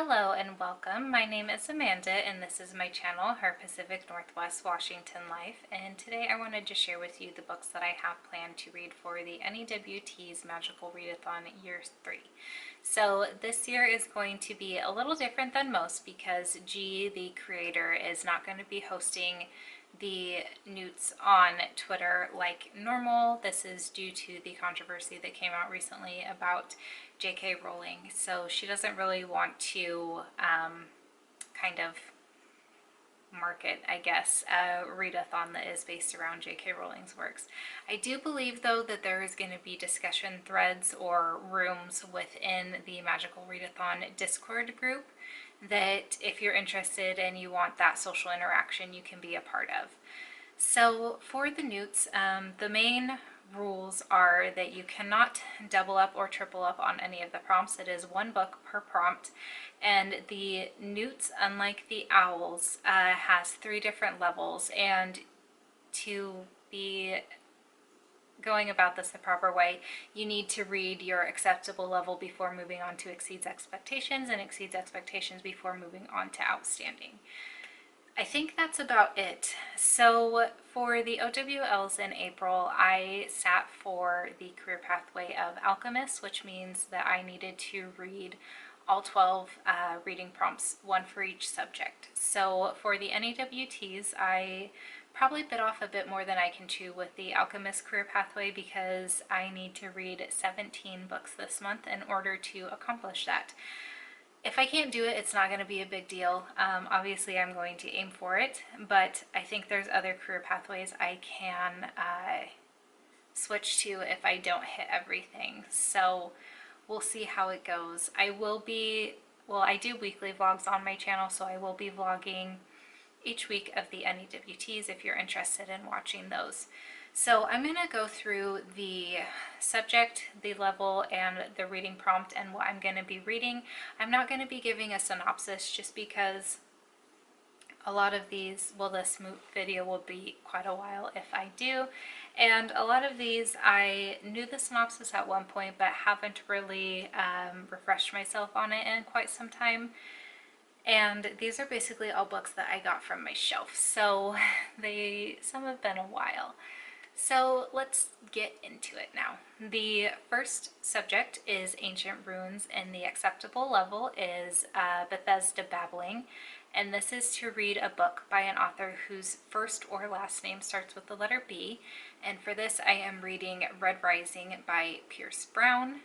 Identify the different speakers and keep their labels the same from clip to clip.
Speaker 1: Hello and welcome. My name is Amanda and this is my channel, Her Pacific Northwest Washington Life, and today I wanted to share with you the books that I have planned to read for the N.E.W.T.s Magical Readathon Year 3. So this year is going to be a little different than most because G, the creator, is not going to be hosting the N.E.W.T.s on Twitter like normal. This is due to the controversy that came out recently about J.K. Rowling. So she doesn't really want to kind of market, I guess, a readathon that is based around J.K. Rowling's works. I do believe, though, that there is going to be discussion threads or rooms within the Magical Readathon Discord group that if you're interested and you want that social interaction, you can be a part of. So for the N.E.W.T.s, the main rules are that you cannot double up or triple up on any of the prompts. It is one book per prompt, and the N.E.W.T.s, unlike the owls, has 3 different levels, and to be going about this the proper way, you need to read your acceptable level before moving on to exceeds expectations, and exceeds expectations before moving on to outstanding. I think that's about it. So for the OWLs in April, I sat for the career pathway of Alchemist, which means that I needed to read all 12 reading prompts, one for each subject. So for the N.E.W.T.s, I probably bit off a bit more than I can chew with the Alchemist career pathway because I need to read 17 books this month in order to accomplish that. If I can't do it, it's not going to be a big deal. Obviously, I'm going to aim for it, but I think there's other career pathways I can switch to if I don't hit everything. So we'll see how it goes. I do weekly vlogs on my channel, so I will be vlogging each week of the N.E.W.T.s if you're interested in watching those. So I'm going to go through the subject, the level, and the reading prompt and what I'm going to be reading. I'm not going to be giving a synopsis just because a lot of these, well, this video will be quite a while if I do, and a lot of these I knew the synopsis at one point but haven't really refreshed myself on it in quite some time. And these are basically all books that I got from my shelf, so some have been a while. So let's get into it now. The first subject is Ancient Runes, and the acceptable level is Bethesda Babbling, and this is to read a book by an author whose first or last name starts with the letter B, and for this I am reading Red Rising by Pierce Brown.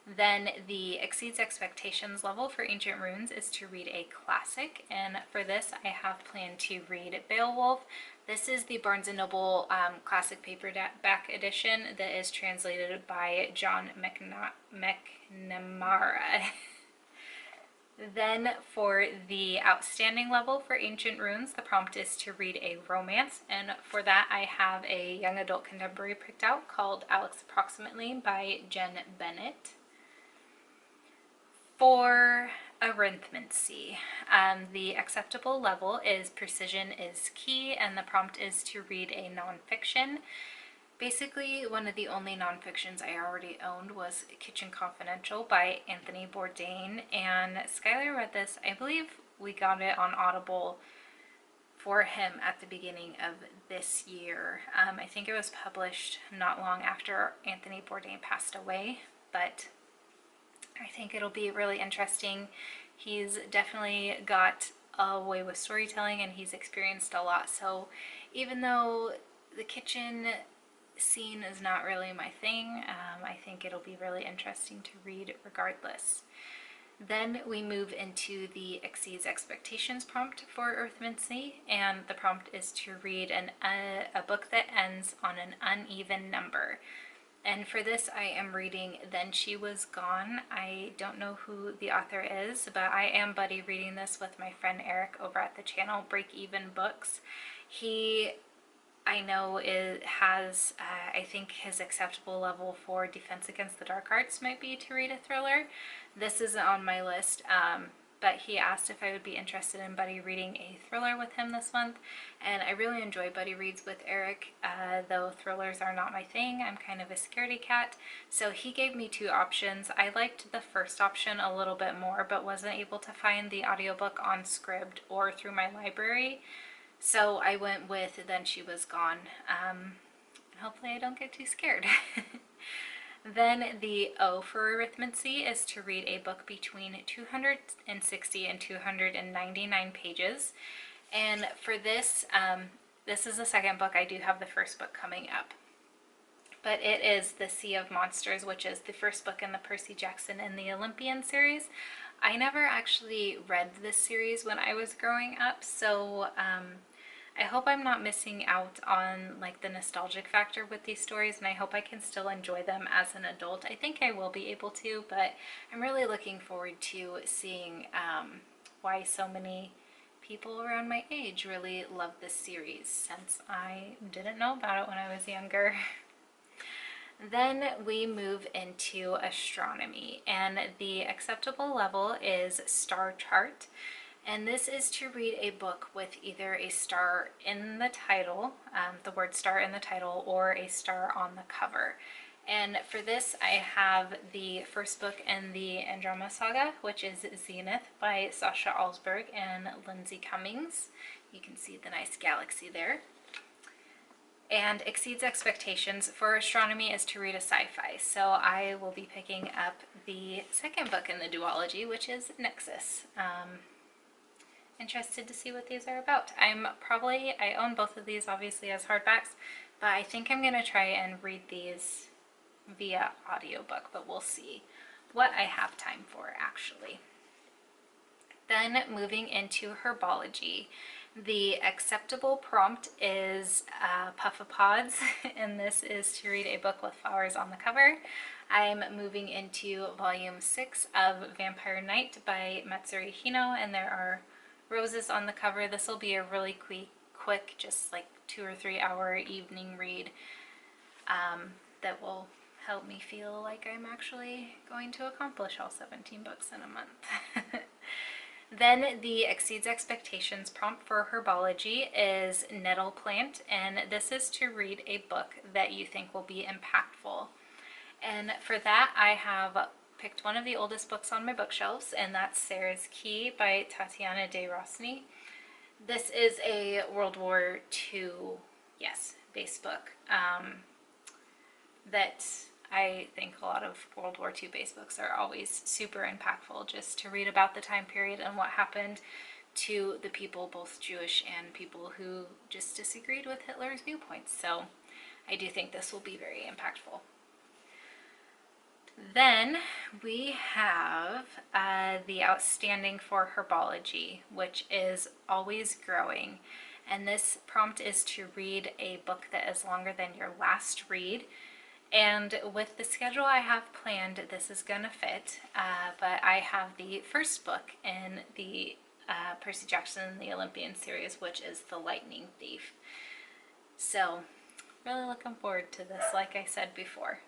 Speaker 1: Then the Exceeds Expectations level for Ancient Runes is to read a classic, and for this I have planned to read Beowulf. This is the Barnes & Noble classic paperback edition that is translated by John McNamara. Then for the outstanding level for Ancient Runes, the prompt is to read a romance, and for that I have a young adult contemporary picked out called Alex Approximately by Jen Bennett. For arithmancy, the acceptable level is Precision is Key, and the prompt is to read a nonfiction. Basically, one of the only nonfictions I already owned was Kitchen Confidential by Anthony Bourdain, and Skylar read this. I believe we got it on Audible for him at the beginning of this year. I think it was published not long after Anthony Bourdain passed away, but I think it'll be really interesting. He's definitely got a way with storytelling and he's experienced a lot, so even though the kitchen scene is not really my thing, I think it'll be really interesting to read regardless. Then we move into the Exceeds Expectations prompt for arithmancy, and the prompt is to read a book that ends on an uneven number. And for this I am reading Then She Was Gone. I don't know who the author is, but I am buddy reading this with my friend Eric over at the channel Break Even Books. He, I know, has, I think his acceptable level for Defense Against the Dark Arts might be to read a thriller. This isn't on my list, but he asked if I would be interested in buddy reading a thriller with him this month, and I really enjoy buddy reads with Eric, though thrillers are not my thing. I'm kind of a scaredy cat, so he gave me two options. I liked the first option a little bit more, but wasn't able to find the audiobook on Scribd or through my library, so I went with Then She Was Gone. Hopefully I don't get too scared. Then the O for arithmancy is to read a book between 260 and 299 pages. And for this, this is the second book. I do have the first book coming up. But it is The Sea of Monsters, which is the first book in the Percy Jackson and the Olympian series. I never actually read this series when I was growing up, so I hope I'm not missing out on like the nostalgic factor with these stories, and I hope I can still enjoy them as an adult. I think I will be able to, but I'm really looking forward to seeing why so many people around my age really love this series, since I didn't know about it when I was younger. Then we move into astronomy, and the acceptable level is Star Chart. And this is to read a book with either a star in the title, the word star in the title, or a star on the cover. And for this, I have the first book in the Andromeda Saga, which is Zenith by Sasha Alsberg and Lindsay Cummings. You can see the nice galaxy there. And Exceeds Expectations for astronomy is to read a sci-fi. So I will be picking up the second book in the duology, which is Nexus. Interested to see what these are about. I own both of these obviously as hardbacks, but I think I'm going to try and read these via audiobook, but we'll see what I have time for actually. Then moving into herbology, the acceptable prompt is Puffapods, and this is to read a book with flowers on the cover. I'm moving into volume 6 of Vampire Night by Matsuri Hino, and there are roses on the cover. This will be a really quick, just like 2 or 3 hour evening read that will help me feel like I'm actually going to accomplish all 17 books in a month. Then the Exceeds Expectations prompt for herbology is Nettle Plant, and this is to read a book that you think will be impactful. And for that, I have picked one of the oldest books on my bookshelves, and that's Sarah's Key by Tatiana de Rosny. This is a World War II, base book that I think a lot of World War II base books are always super impactful, just to read about the time period and what happened to the people, both Jewish and people who just disagreed with Hitler's viewpoints. So I do think this will be very impactful. Then we have the Outstanding for Herbology, which is Always Growing. And this prompt is to read a book that is longer than your last read. And with the schedule I have planned, this is going to fit, but I have the first book in the Percy Jackson and the Olympian series, which is The Lightning Thief. So, really looking forward to this, like I said before.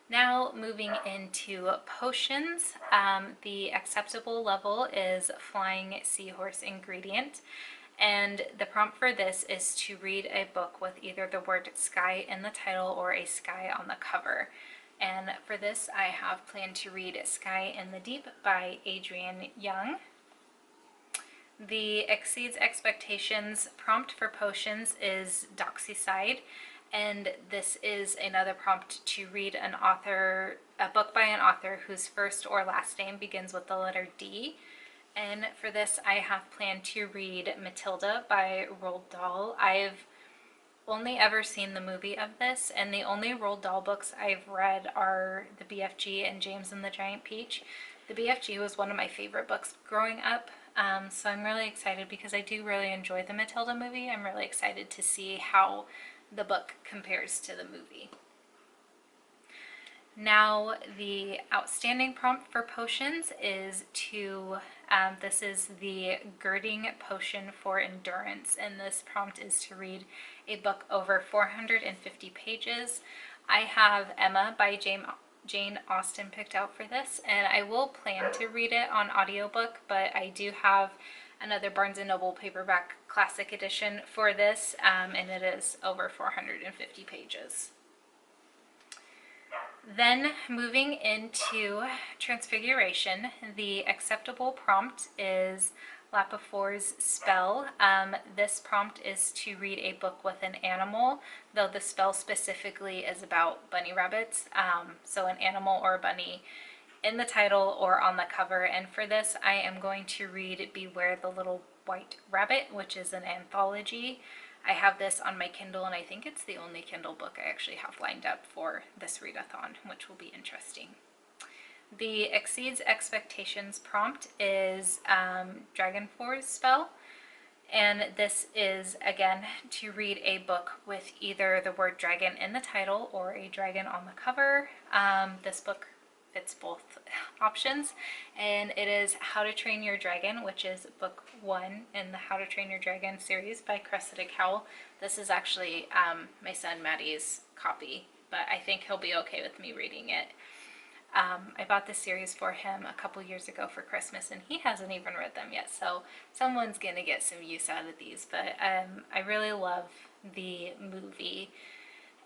Speaker 1: Now moving into potions, the acceptable level is Flying Seahorse Ingredient. And the prompt for this is to read a book with either the word sky in the title or a sky on the cover. And for this, I have planned to read Sky in the Deep by Adrienne Young. The Exceeds Expectations prompt for potions is Doxycyde, and this is another prompt to read a book by an author whose first or last name begins with the letter D. And for this, I have planned to read Matilda by Roald Dahl. I've only ever seen the movie of this, and the only Roald Dahl books I've read are the BFG and James and the Giant Peach. The BFG was one of my favorite books growing up, so I'm really excited because I do really enjoy the Matilda movie. I'm really excited to see how the book compares to the movie. Now, the outstanding prompt for potions is this is the Girding Potion for Endurance, and this prompt is to read a book over 450 pages. I have Emma by Jane Austen picked out for this, and I will plan to read it on audiobook, but I do have another Barnes & Noble paperback classic edition for this, and it is over 450 pages. Then moving into Transfiguration, the acceptable prompt is Lapifour's spell. This prompt is to read a book with an animal, though the spell specifically is about bunny rabbits, so an animal or a bunny in the title or on the cover. And for this, I am going to read Beware the Little White Rabbit, which is an anthology. I have this on my Kindle, and I think it's the only Kindle book I actually have lined up for this readathon, which will be interesting. The Exceeds Expectations prompt is Dragonfour's spell, and this is, again, to read a book with either the word dragon in the title or a dragon on the cover. This book fits both options, and it is How to Train Your Dragon, which is book 1 in the How to Train Your Dragon series by Cressida Cowell. This is actually my son Maddie's copy, but I think he'll be okay with me reading it. I bought this series for him a couple years ago for Christmas, and he hasn't even read them yet, so someone's gonna get some use out of these. But I really love the movie,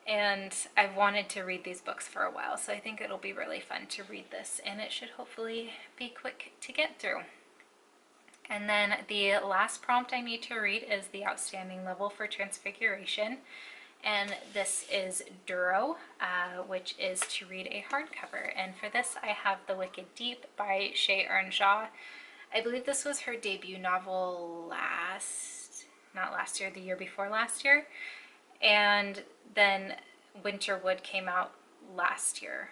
Speaker 1: and I've wanted to read these books for a while, so I think it'll be really fun to read this, and it should hopefully be quick to get through. And then the last prompt I need to read is the outstanding level for Transfiguration, and this is Duro, which is to read a hardcover. And for this, I have The Wicked Deep by Shea Earnshaw. I believe this was her debut novel not last year, the year before last year. And then Winterwood came out last year,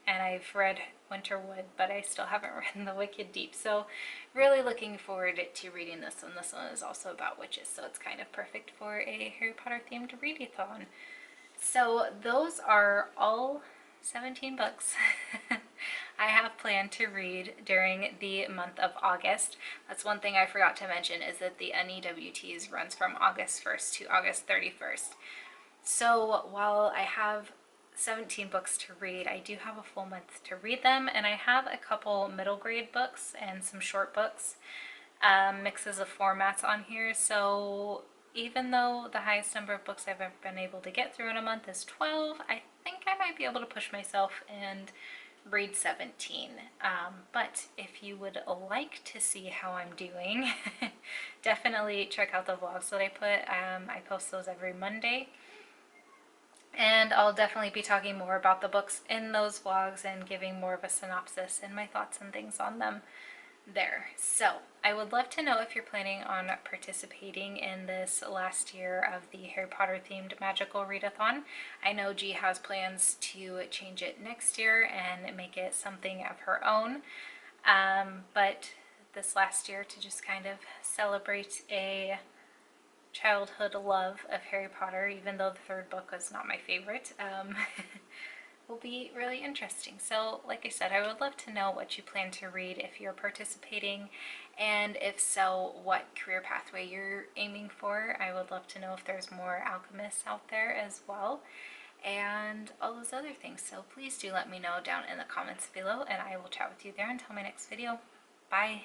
Speaker 1: and I've read Winterwood, but I still haven't read The Wicked Deep, so really looking forward to reading this one. This one is also about witches, so it's kind of perfect for a Harry Potter themed readathon. So those are all 17 books I have planned to read during the month of August. That's one thing I forgot to mention, is that the N.E.W.T.s runs from August 1st to August 31st. So while I have 17 books to read, I do have a full month to read them, and I have a couple middle grade books and some short books, mixes of formats on here. So even though the highest number of books I've ever been able to get through in a month is 12, I think I might be able to push myself and read 17. But if you would like to see how I'm doing, definitely check out the vlogs that I put. I post those every Monday. And I'll definitely be talking more about the books in those vlogs and giving more of a synopsis and my thoughts and things on them there. So I would love to know if you're planning on participating in this last year of the Harry Potter themed magical readathon. I know G has plans to change it next year and make it something of her own. But this last year, to just kind of celebrate a childhood love of Harry Potter, even though the third book was not my favorite, will be really interesting. So like I said, I would love to know what you plan to read if you're participating, and if so, what career pathway you're aiming for. I would love to know if there's more alchemists out there as well, and all those other things. So please do let me know down in the comments below, and I will chat with you there until my next video. Bye!